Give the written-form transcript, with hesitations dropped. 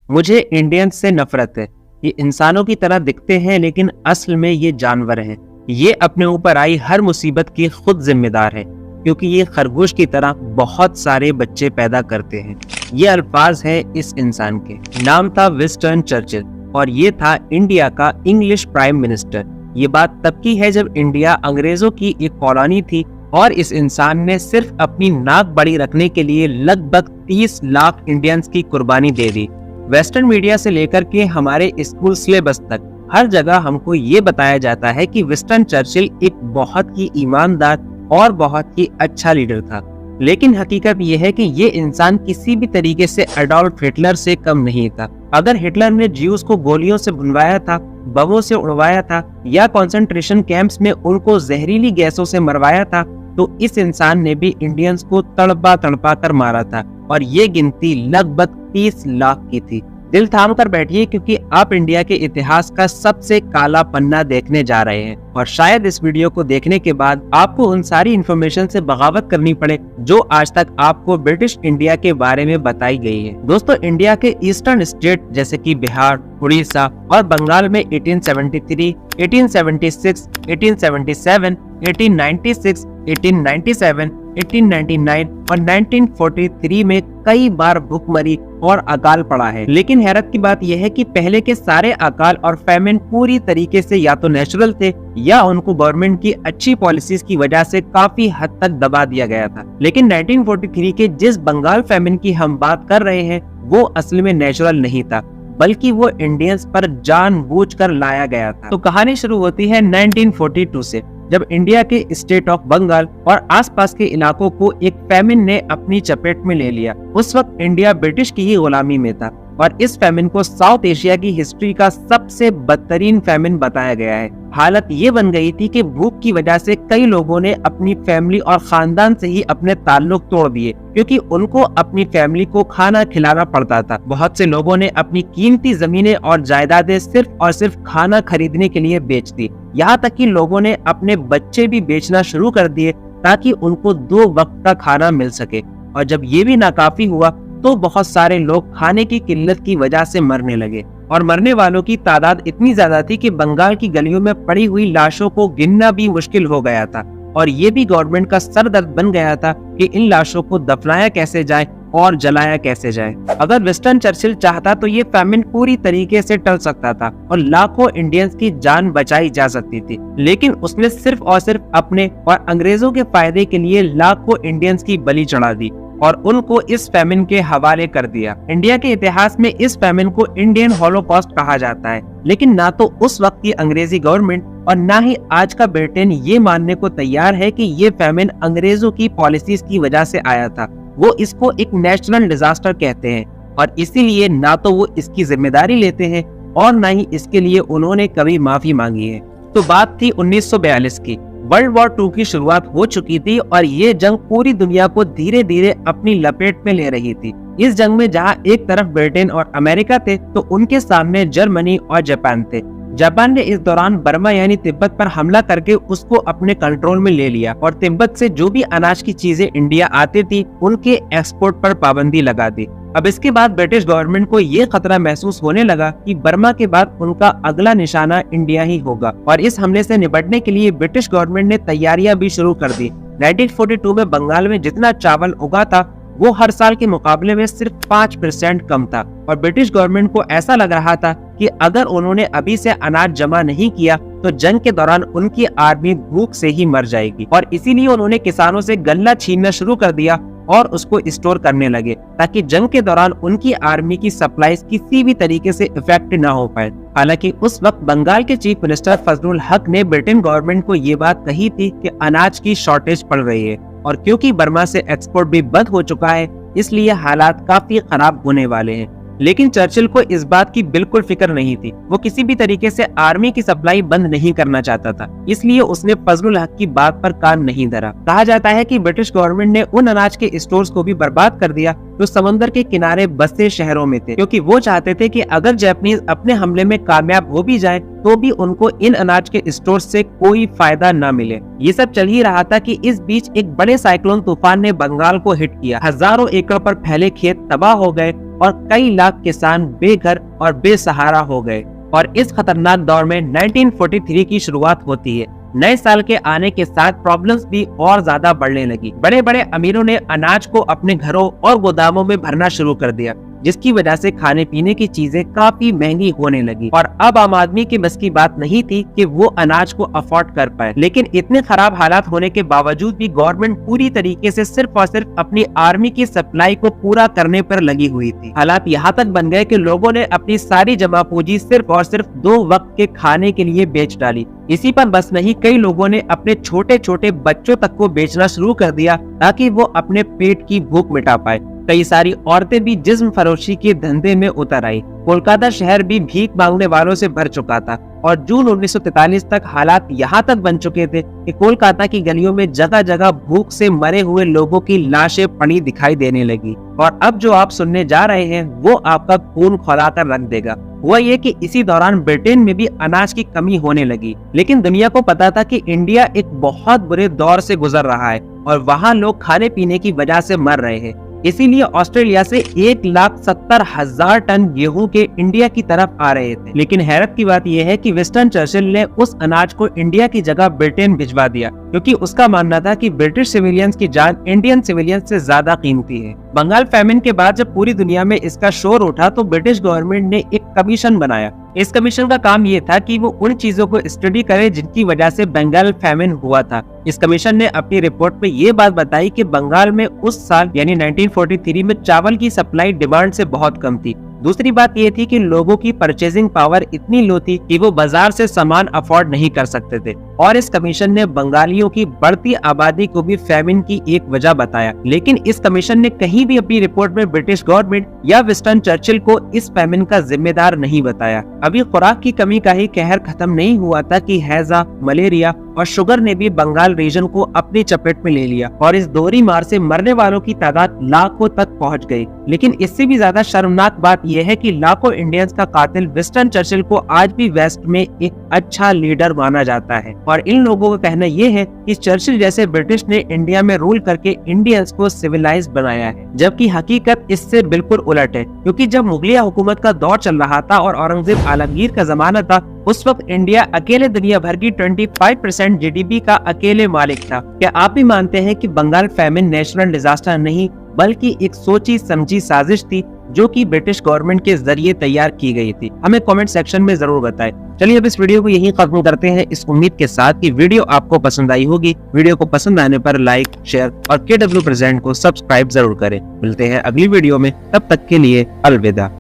मुझे इंडियंस से नफरत है। ये इंसानों की तरह दिखते हैं लेकिन असल में ये जानवर हैं। ये अपने ऊपर आई हर मुसीबत की खुद जिम्मेदार है क्योंकि ये खरगोश की तरह बहुत सारे बच्चे पैदा करते हैं। ये अल्फाज है इस इंसान के। नाम था विंस्टन चर्चिल और ये था इंडिया का इंग्लिश प्राइम मिनिस्टर। ये बात तब की है जब इंडिया अंग्रेजों की एक कॉलोनी थी और इस इंसान ने सिर्फ अपनी नाक बड़ी रखने के लिए लगभग 30 लाख इंडियंस की कुर्बानी दे दी। वेस्टर्न मीडिया से लेकर के हमारे स्कूल सिलेबस तक हर जगह हमको ये बताया जाता है कि विंस्टन चर्चिल एक बहुत ही ईमानदार और बहुत ही अच्छा लीडर था, लेकिन हकीकत ये है कि ये इंसान किसी भी तरीके से एडोल्फ हिटलर से कम नहीं था। अगर हिटलर ने ज्यूज को गोलियों से भुनवाया था, बमों से उड़वाया था या कंसंट्रेशन कैंप्स में उनको जहरीली गैसों से मरवाया था, तो इस इंसान ने भी इंडियंस को तड़पा तड़पा कर मारा था और ये गिनती लगभग 30 लाख की थी। दिल थाम कर बैठिए क्योंकि आप इंडिया के इतिहास का सबसे काला पन्ना देखने जा रहे हैं और शायद इस वीडियो को देखने के बाद आपको उन सारी इन्फॉर्मेशन से बगावत करनी पड़े जो आज तक आपको ब्रिटिश इंडिया के बारे में बताई गई है। दोस्तों, इंडिया के ईस्टर्न स्टेट जैसे कि बिहार, उड़ीसा और बंगाल में 1873, 1876, 1877, 1896, 1897, 1899 और 1943 में कई बार भूखमरी और अकाल पड़ा है। लेकिन हैरत की बात यह है कि पहले के सारे अकाल और फैमिन पूरी तरीके से या तो नेचुरल थे या उनको गवर्नमेंट की अच्छी पॉलिसीज की वजह से काफी हद तक दबा दिया गया था। लेकिन 1943 के जिस बंगाल फैमिन की हम बात कर रहे हैं वो असल में नेचुरल नहीं था, बल्कि वो इंडियंस पर जानबूझकर लाया गया था। तो कहानी शुरू होती है 1942 से, जब इंडिया के स्टेट ऑफ बंगाल और आसपास के इलाकों को एक फैमिन ने अपनी चपेट में ले लिया। उस वक्त इंडिया ब्रिटिश की ही गुलामी में था और इस फैमिन को साउथ एशिया की हिस्ट्री का सबसे बदतरीन फैमिन बताया गया है। हालत ये बन गई थी कि भूख की वजह से कई लोगों ने अपनी फैमिली और खानदान से ही अपने ताल्लुक तोड़ दिए क्योंकि उनको अपनी फैमिली को खाना खिलाना पड़ता था। बहुत से लोगों ने अपनी कीमती जमीनें और जायदादें सिर्फ और सिर्फ खाना खरीदने के लिए बेच दी। यहाँ तक कि लोगों ने अपने बच्चे भी बेचना शुरू कर दिए ताकि उनको 2 वक्त का खाना मिल सके। और जब ये भी नाकाफी हुआ तो बहुत सारे लोग खाने की किल्लत की वजह से मरने लगे और मरने वालों की तादाद इतनी ज्यादा थी कि बंगाल की गलियों में पड़ी हुई लाशों को गिनना भी मुश्किल हो गया था। और ये भी गवर्नमेंट का सरदर्द बन गया था कि इन लाशों को दफनाया कैसे जाए और जलाया कैसे जाए। अगर विंस्टन चर्चिल चाहता तो ये फैमिन पूरी तरीके से टल सकता था और लाखों इंडियंस की जान बचाई जा सकती थी, लेकिन उसने सिर्फ और सिर्फ अपने और अंग्रेजों के फायदे के लिए लाखों इंडियंस की बलि चढ़ा दी और उनको इस फैमिन के हवाले कर दिया। इंडिया के इतिहास में इस फैमिन को इंडियन हॉलोकॉस्ट कहा जाता है, लेकिन ना तो उस वक्त की अंग्रेजी गवर्नमेंट और ना ही आज का ब्रिटेन ये मानने को तैयार है कि ये फैमिन अंग्रेजों की पॉलिसीज की वजह से आया था। वो इसको एक नेशनल डिजास्टर कहते हैं और इसीलिए ना तो वो इसकी जिम्मेदारी लेते हैं और ना ही इसके लिए उन्होंने कभी माफी मांगी है। तो बात थी 1942 की। वर्ल्ड वॉर 2 की शुरुआत हो चुकी थी और ये जंग पूरी दुनिया को धीरे धीरे अपनी लपेट में ले रही थी। इस जंग में जहां एक तरफ ब्रिटेन और अमेरिका थे तो उनके सामने जर्मनी और जापान थे। जापान ने इस दौरान बर्मा यानी तिब्बत पर हमला करके उसको अपने कंट्रोल में ले लिया और तिब्बत से जो भी अनाज की चीजें इंडिया आती थी उनके एक्सपोर्ट पर पाबंदी लगा दी। अब इसके बाद ब्रिटिश गवर्नमेंट को ये खतरा महसूस होने लगा कि बर्मा के बाद उनका अगला निशाना इंडिया ही होगा और इस हमले से निपटने के लिए ब्रिटिश गवर्नमेंट ने तैयारियां भी शुरू कर दी। 1942 में बंगाल में जितना चावल उगा था वो हर साल के मुकाबले में सिर्फ 5% कम था और ब्रिटिश गवर्नमेंट को ऐसा लग रहा था कि अगर उन्होंने अभी से अनाज जमा नहीं किया तो जंग के दौरान उनकी आर्मी भूख से ही मर जाएगी। और इसीलिए उन्होंने किसानों से गल्ला छीनना शुरू कर दिया और उसको स्टोर करने लगे ताकि जंग के दौरान उनकी आर्मी की सप्लाईज किसी भी तरीके से इफेक्ट न हो पाए। हालांकि उस वक्त बंगाल के चीफ मिनिस्टर फजलुल हक ने ब्रिटेन गवर्नमेंट को ये बात कही थी कि अनाज की शॉर्टेज पड़ रही है और क्योंकि बर्मा से एक्सपोर्ट भी बंद हो चुका है इसलिए हालात काफी खराब होने वाले हैं। लेकिन चर्चिल को इस बात की बिल्कुल फिक्र नहीं थी। वो किसी भी तरीके से आर्मी की सप्लाई बंद नहीं करना चाहता था, इसलिए उसने फजलुल हक की बात पर कान नहीं धरा। कहा जाता है कि ब्रिटिश गवर्नमेंट ने उन अनाज के स्टोर्स को भी बर्बाद कर दिया जो समुद्र के किनारे बसे शहरों में थे, क्योंकि वो चाहते थे कि अगर जापानीज अपने हमले में कामयाब हो भी जाए तो भी उनको इन अनाज के स्टोर से कोई फायदा न मिले। ये सब चल ही रहा था कि इस बीच एक बड़े साइक्लोन तूफान ने बंगाल को हिट किया। हजारों एकड़ पर फैले खेत तबाह हो गए और कई लाख किसान बेघर और बेसहारा हो गए। और इस खतरनाक दौर में 1943 की शुरुआत होती है। नए साल के आने के साथ प्रॉब्लम्स भी और ज्यादा बढ़ने लगी। बड़े बड़े अमीरों ने अनाज को अपने घरों और गोदामों में भरना शुरू कर दिया, जिसकी वजह से खाने पीने की चीजें काफी महंगी होने लगी और अब आम आदमी की बस की बात नहीं थी कि वो अनाज को अफोर्ड कर पाए। लेकिन इतने खराब हालात होने के बावजूद भी गवर्नमेंट पूरी तरीके से सिर्फ और सिर्फ अपनी आर्मी की सप्लाई को पूरा करने पर लगी हुई थी। हालात यहाँ तक बन गए कि लोगों ने अपनी सारी जमा पूंजी सिर्फ और सिर्फ 2 वक्त के खाने के लिए बेच डाली। इसी पर बस नहीं, कई लोगों ने अपने छोटे छोटे बच्चों तक को बेचना शुरू कर दिया ताकि वो अपने पेट की भूख मिटा पाए। कई सारी औरतें भी जिस्म फरोशी के धंधे में उतर आई। कोलकाता शहर भी भीख मांगने वालों से भर चुका था और जून 1943 तक हालात यहाँ तक बन चुके थे कि कोलकाता की गलियों में जगह जगह भूख से मरे हुए लोगों की लाशें पड़ी दिखाई देने लगी। और अब जो आप सुनने जा रहे हैं वो आपका खून खौलाकर रख देगा। हुआ ये कि इसी दौरान ब्रिटेन में भी अनाज की कमी होने लगी, लेकिन दुनिया को पता था कि इंडिया एक बहुत बुरे दौर से गुजर रहा है और वहाँ लोग खाने पीने की वजह से मर रहे हैं। इसीलिए ऑस्ट्रेलिया से 1,70,000 टन गेहूं के इंडिया की तरफ आ रहे थे। लेकिन हैरत की बात यह है कि विंस्टन चर्चिल ने उस अनाज को इंडिया की जगह ब्रिटेन भिजवा दिया, क्योंकि उसका मानना था कि ब्रिटिश सिविलियंस की जान इंडियन सिविलियंस से ज्यादा कीमती है। बंगाल फैमिन के बाद जब पूरी दुनिया में इसका शोर उठा तो ब्रिटिश गवर्नमेंट ने एक कमीशन बनाया। इस कमीशन का काम ये था कि वो उन चीजों को स्टडी करे जिनकी वजह से बंगाल फैमिन हुआ था। इस कमीशन ने अपनी रिपोर्ट में ये बात बताई कि बंगाल में उस साल यानी 1943 में चावल की सप्लाई डिमांड से बहुत कम थी। दूसरी बात ये थी कि लोगों की परचेजिंग पावर इतनी लो थी कि वो बाजार से सामान अफोर्ड नहीं कर सकते थे। और इस कमीशन ने बंगालियों की बढ़ती आबादी को भी फैमिन की एक वजह बताया। लेकिन इस कमीशन ने कहीं भी अपनी रिपोर्ट में ब्रिटिश गवर्नमेंट या विंस्टन चर्चिल को इस फैमिन का जिम्मेदार नहीं बताया। अभी खुराक की कमी का ही कहर खत्म नहीं हुआ था कि हैजा, मलेरिया और शुगर ने भी बंगाल रीजन को अपनी चपेट में ले लिया और इस दोहरी मार से मरने वालों की तादाद लाखों तक पहुंच गई। लेकिन इससे भी ज्यादा शर्मनाक बात यह है कि लाखों इंडियंस का कातिल विंस्टन चर्चिल को आज भी वेस्ट में एक अच्छा लीडर माना जाता है। और इन लोगों का कहना यह है कि चर्चिल जैसे ब्रिटिश ने इंडिया में रूल करके इंडियंस को सिविलाइज बनाया है, जबकि हकीकत इससे बिल्कुल उलट है। क्योंकि जब मुगलिया हुकूमत का दौर चल रहा था और औरंगजेब आलमगीर का जमाना था, उस वक्त इंडिया अकेले दुनिया भर की 25% जीडीपी का अकेले मालिक था। क्या आप भी मानते हैं कि बंगाल फैमिन नेशनल डिजास्टर नहीं बल्कि एक सोची समझी साजिश थी जो कि ब्रिटिश गवर्नमेंट के जरिए तैयार की गई थी? हमें कमेंट सेक्शन में जरूर बताएं। चलिए अब इस वीडियो को यहीं खत्म करते हैं, इस उम्मीद के साथ कि वीडियो आपको पसंद आई होगी। वीडियो को पसंद आने पर लाइक, शेयर और KW प्रेजेंट को सब्सक्राइब जरूर करें। मिलते हैं अगली वीडियो में, तब तक के लिए अलविदा।